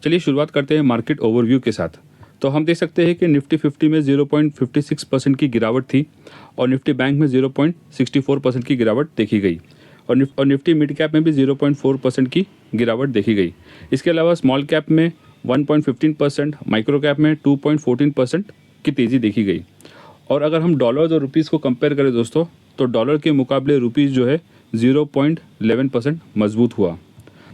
चलिए शुरुआत करते हैं मार्केट ओवरव्यू के साथ। तो हम देख सकते हैं कि निफ्टी 50 में 0.56% की गिरावट थी और निफ्टी बैंक में 0.64% की गिरावट देखी गई और निफ्टी मिड कैप में भी 0.4% की गिरावट देखी गई। इसके अलावा स्मॉल कैप में 1.15%, माइक्रो कैप में 2.14% की तेज़ी देखी गई। और अगर हम डॉलर्स और रुपीज़ को कंपेयर करें दोस्तों, तो डॉलर के मुकाबले रुपीज़ जो है 0.11% मजबूत हुआ।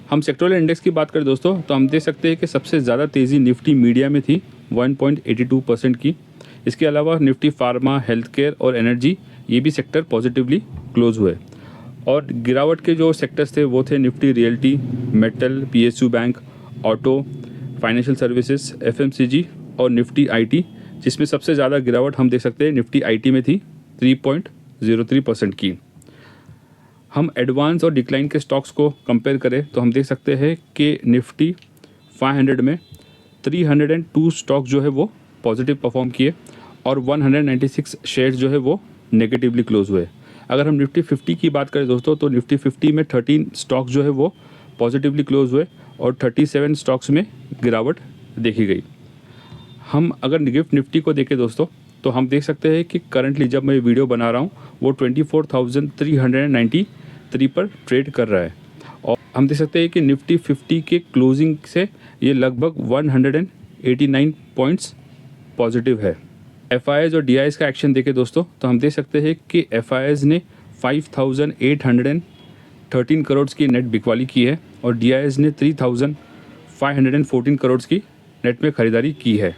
हम सेक्टोरल इंडेक्स की बात करें दोस्तों, तो हम देख सकते हैं कि सबसे ज़्यादा तेज़ी निफ्टी मीडिया में थी 1.82% की। इसके अलावा निफ्टी फार्मा, हेल्थ केयर और एनर्जी, ये भी सेक्टर पॉजिटिवली क्लोज हुए। और गिरावट के जो सेक्टर्स थे वो थे Nifty realty, metal, PSU bank, auto, financial services, FMCG और निफ्टी आईटी, जिसमें सबसे ज़्यादा गिरावट हम देख सकते हैं निफ्टी आईटी में थी 3.03% की। हम एडवांस और डिक्लाइन के स्टॉक्स को कंपेयर करें तो हम देख सकते हैं कि निफ्टी 500 में 302 स्टॉक जो है वो पॉजिटिव परफॉर्म किए और 196 शेयर्स जो है वो नेगेटिवली क्लोज हुए। अगर हम निफ्टी 50 की बात करें दोस्तों, तो निफ्टी 50 में 13 स्टॉक जो है वो पॉजिटिवली क्लोज हुए और 37 स्टॉक्स में गिरावट देखी गई। हम अगर गिफ्ट निफ्टी को देखें दोस्तों, तो हम देख सकते हैं कि करंटली जब मैं वीडियो बना रहा हूँ वो 24,393 पर ट्रेड कर रहा है और हम देख सकते हैं कि निफ्टी 50 के क्लोजिंग से ये लगभग 189 पॉइंट्स पॉजिटिव है। एफआईआईज और डीआईएस का एक्शन देखें दोस्तों, तो हम देख सकते हैं कि एफआईआईज ने 5,813 करोड़ की नेट बिकवाली की है और डीआईएस ने 3,514 करोड़ की नेट में खरीदारी की है।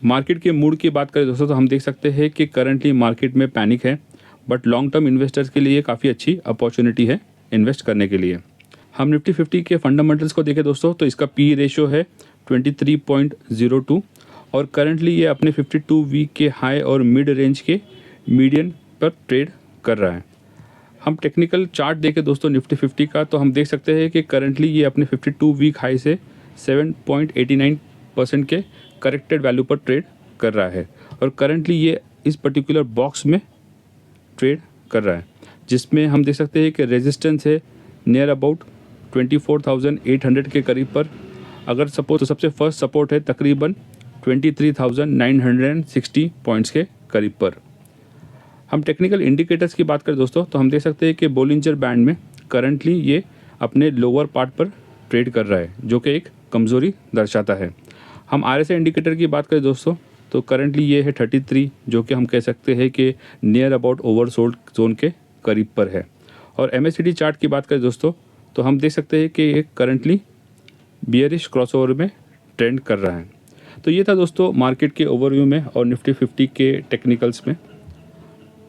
मार्केट के मूड की बात करें दोस्तों, तो हम देख सकते हैं कि करंटली मार्केट में पैनिक है, बट लॉन्ग टर्म इन्वेस्टर्स के लिए काफ़ी अच्छी अपॉर्चुनिटी है इन्वेस्ट करने के लिए। हम निफ्टी 50 के फंडामेंटल्स को देखें दोस्तों, तो इसका पी रेशियो है 23.02 और करंटली ये अपने 52 वीक के हाई और मिड रेंज के मीडियन पर ट्रेड कर रहा है। हम टेक्निकल चार्ट देखें दोस्तों निफ्टी 50 का, तो हम देख सकते हैं कि करंटली ये अपने 52 वीक हाई से 7.89% के करेक्टेड वैल्यू पर ट्रेड कर रहा है और करंटली ये इस पर्टिकुलर बॉक्स में ट्रेड कर रहा है, जिसमें हम देख सकते हैं कि रेजिस्टेंस है नियर अबाउट 24,800 के करीब पर। अगर सपोज तो सबसे फर्स्ट सपोर्ट है तकरीबन 23,960 पॉइंट्स के करीब पर। हम टेक्निकल इंडिकेटर्स की बात करें दोस्तों, तो हम देख सकते हैं कि बोलिंजर बैंड में करंटली ये अपने लोअर पार्ट पर ट्रेड कर रहा है, जो कि एक कमज़ोरी दर्शाता है। हम आरएसआई इंडिकेटर की बात करें दोस्तों, तो करंटली ये है 33, जो कि हम कह सकते हैं कि नियर अबाउट ओवरसोल्ड जोन के करीब पर है। और एमएससीडी चार्ट की बात करें दोस्तों, तो हम देख सकते हैं कि ये करंटली बियरिश क्रॉसओवर में ट्रेंड कर रहा है। तो ये था दोस्तों मार्केट के ओवरव्यू में और निफ्टी 50 के टेक्निकल्स में।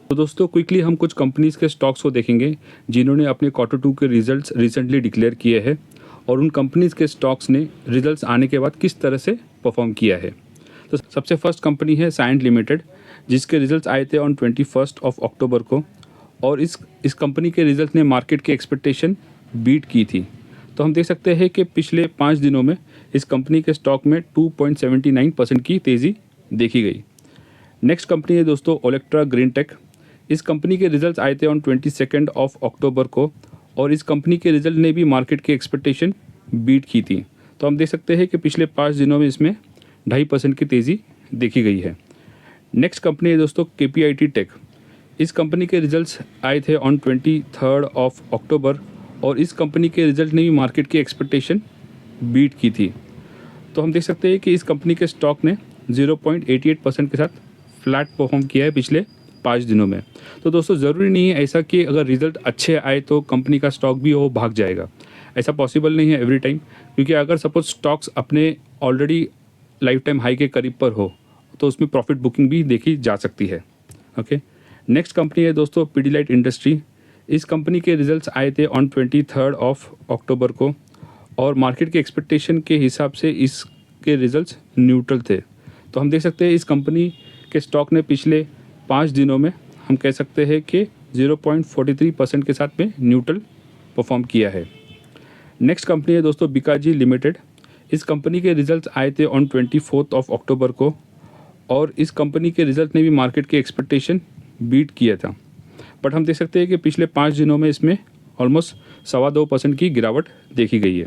तो दोस्तों क्विकली हम कुछ कंपनीज़ के स्टॉक्स को देखेंगे जिन्होंने अपने Q2 के रिजल्ट्स रिसेंटली डिक्लेयर किए हैं और उन कंपनीज़ के स्टॉक्स ने रिजल्ट्स आने के बाद किस तरह से परफॉर्म किया है। तो सबसे फर्स्ट कंपनी है साइंट लिमिटेड, जिसके रिजल्ट्स आए थे ऑन 21 अक्टूबर को और इस कंपनी के रिजल्ट ने मार्केट के एक्सपेक्टेशन बीट की थी। तो हम देख सकते हैं कि पिछले 5 दिनों में इस कंपनी के स्टॉक में 2.79% की तेज़ी देखी गई। नेक्स्ट कंपनी है दोस्तों ओलेक्ट्रा ग्रीन टेक। इस कंपनी के रिजल्ट्स आए थे ऑन 22 अक्टूबर को और इस कंपनी के रिजल्ट ने भी मार्केट की एक्सपेक्टेशन बीट की थी। तो हम देख सकते हैं कि पिछले 5 दिनों में इसमें 2.5% की तेज़ी देखी गई है। नेक्स्ट कंपनी है दोस्तों KPIT टेक। इस कंपनी के रिजल्ट्स आए थे ऑन 23 अक्टूबर और इस कंपनी के रिजल्ट ने भी मार्केट की एक्सपेक्टेशन बीट की थी। तो हम देख सकते हैं कि इस कंपनी के स्टॉक ने 0.88% के साथ फ्लैट परफॉर्म किया है पिछले 5 दिनों में। तो दोस्तों ज़रूरी नहीं है ऐसा कि अगर रिजल्ट अच्छे आए तो कंपनी का स्टॉक भी वो भाग जाएगा, ऐसा पॉसिबल नहीं है एवरी टाइम, क्योंकि अगर सपोज स्टॉक्स अपने ऑलरेडी लाइफ टाइम हाई के करीब पर हो तो उसमें प्रॉफिट बुकिंग भी देखी जा सकती है। ओके, नेक्स्ट कंपनी है दोस्तों पीडीलाइट इंडस्ट्री। इस कंपनी के रिजल्ट्स आए थे ऑन 23 अक्टूबर को और मार्केट के एक्सपेक्टेशन के हिसाब से इसके रिजल्ट्स न्यूट्रल थे। तो हम देख सकते हैं इस कंपनी के स्टॉक ने पिछले 5 दिनों में हम कह सकते हैं कि 0.43% के साथ में न्यूट्रल परफॉर्म किया है। नेक्स्ट कंपनी है दोस्तों बिकाजी लिमिटेड। इस कंपनी के रिजल्ट्स आए थे ऑन 24 अक्टूबर को और इस कंपनी के रिजल्ट ने भी मार्केट के एक्सपेक्टेशन बीट किया था, बट हम देख सकते हैं कि पिछले 5 दिनों में इसमें ऑलमोस्ट 2.25% की गिरावट देखी गई है।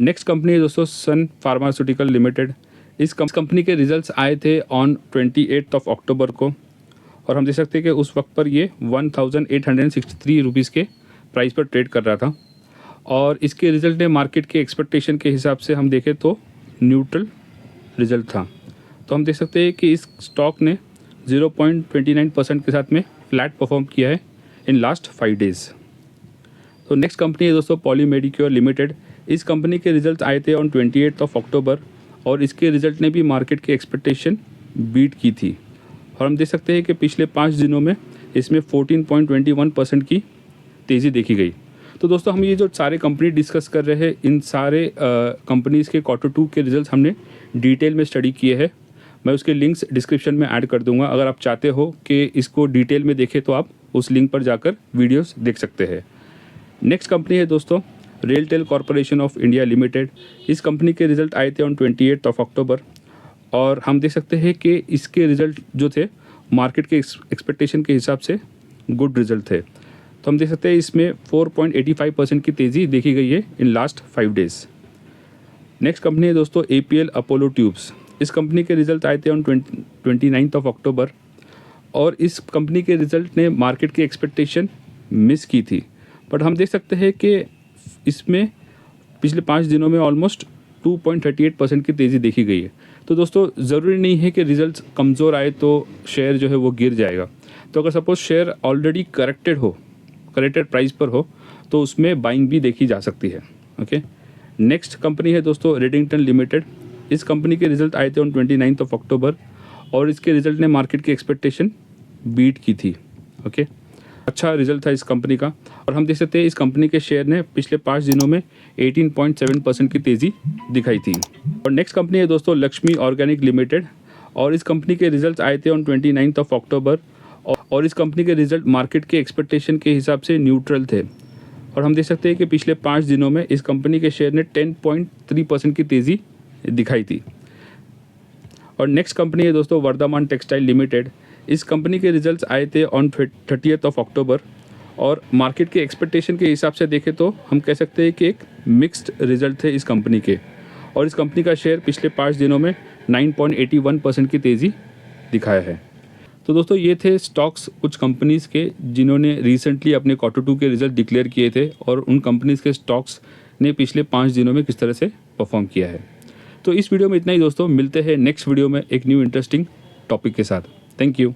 नेक्स्ट कंपनी है दोस्तों सन फार्मास्यूटिकल लिमिटेड। इस कंपनी के रिजल्ट्स आए थे ऑन 28 अक्टूबर को और हम देख सकते हैं कि उस वक्त पर ये 1863 रुपीज़ के प्राइस पर ट्रेड कर रहा था और इसके रिज़ल्ट ने मार्केट के एक्सपेक्टेशन के हिसाब से हम देखें तो न्यूट्रल रिज़ल्ट था। तो हम देख सकते हैं कि इस स्टॉक ने 0.29% के साथ में फ्लैट परफॉर्म किया है इन लास्ट 5 डेज़। तो नेक्स्ट कंपनी है दोस्तों पॉली मेडिक्योर लिमिटेड। इस कंपनी के रिजल्ट आए थे ऑन 28 अक्टूबर और इसके रिज़ल्ट ने भी मार्केट के एक्सपेक्टेशन बीट की थी और हम देख सकते हैं कि पिछले 5 दिनों में इसमें 14.21% की तेज़ी देखी गई। तो दोस्तों हम ये जो सारे कंपनी डिस्कस कर रहे हैं इन सारे कंपनीज़ के Q2 के रिजल्ट्स हमने डिटेल में स्टडी किए हैं। मैं उसके लिंक्स डिस्क्रिप्शन में ऐड कर दूंगा। अगर आप चाहते हो कि इसको डिटेल में देखें तो आप उस लिंक पर जाकर वीडियोस देख सकते हैं। नेक्स्ट कंपनी है दोस्तों RailTel corporation of India limited. इस कंपनी के रिज़ल्ट आए थे ऑन 28 अक्टूबर और हम देख सकते हैं कि इसके रिज़ल्ट जो थे मार्केट के एक्सपेक्टेशन के हिसाब से गुड रिज़ल्ट थे। तो हम देख सकते हैं इसमें 4.85% की तेज़ी देखी गई है in last 5 days. Next company है दोस्तों APL अपोलो ट्यूब्स। इस कंपनी के रिज़ल्ट आए थे ऑन 29 अक्टूबर और इस कंपनी के रिज़ल्ट ने मार्केट की एक्सपेक्टेशन मिस की थी, बट हम देख सकते हैं कि इसमें पिछले 5 दिनों में ऑलमोस्ट 2.38% की तेज़ी देखी गई है। तो दोस्तों ज़रूरी नहीं है कि रिज़ल्ट कमज़ोर आए तो शेयर जो है वो गिर जाएगा। तो अगर suppose share already corrected price पर हो तो उसमें बाइंग भी देखी जा सकती है। ओके, नेक्स्ट कंपनी है दोस्तों रेडिंगटन लिमिटेड। इस कंपनी के रिज़ल्ट आए थे ऑन 29 अक्टूबर और इसके रिज़ल्ट ने मार्केट की एक्सपेक्टेशन बीट की थी। ओके, अच्छा रिजल्ट था इस कंपनी का और हम देख सकते हैं इस कंपनी के शेयर ने पिछले 5 दिनों में 18.7% की तेज़ी दिखाई थी। और नेक्स्ट कंपनी है दोस्तों लक्ष्मी ऑर्गेनिक लिमिटेड और इस कंपनी के रिजल्ट आए थे ऑन 29 अक्टूबर और इस कंपनी के रिजल्ट मार्केट के एक्सपेक्टेशन के हिसाब से न्यूट्रल थे और हम देख सकते हैं कि पिछले 5 दिनों में इस कंपनी के शेयर ने 10.3% की तेज़ी दिखाई थी। और नेक्स्ट कंपनी है दोस्तों वर्धमान टेक्सटाइल लिमिटेड। इस कंपनी के रिजल्ट्स आए थे ऑन 30 अक्टूबर और मार्केट के एक्सपेक्टेशन के हिसाब से देखें तो हम कह सकते हैं कि एक मिक्स्ड रिजल्ट थे इस कंपनी के और इस कंपनी का शेयर पिछले 5 दिनों में 9.81% की तेज़ी दिखाया है। तो दोस्तों ये थे स्टॉक्स कुछ कंपनीज़ के जिन्होंने रिसेंटली अपने Q2 के रिजल्ट डिक्लेयर किए थे और उन कंपनीज़ के स्टॉक्स ने पिछले 5 दिनों में किस तरह से परफॉर्म किया है। तो इस वीडियो में इतना ही दोस्तों, मिलते हैं नेक्स्ट वीडियो में एक न्यू इंटरेस्टिंग टॉपिक के साथ। Thank you.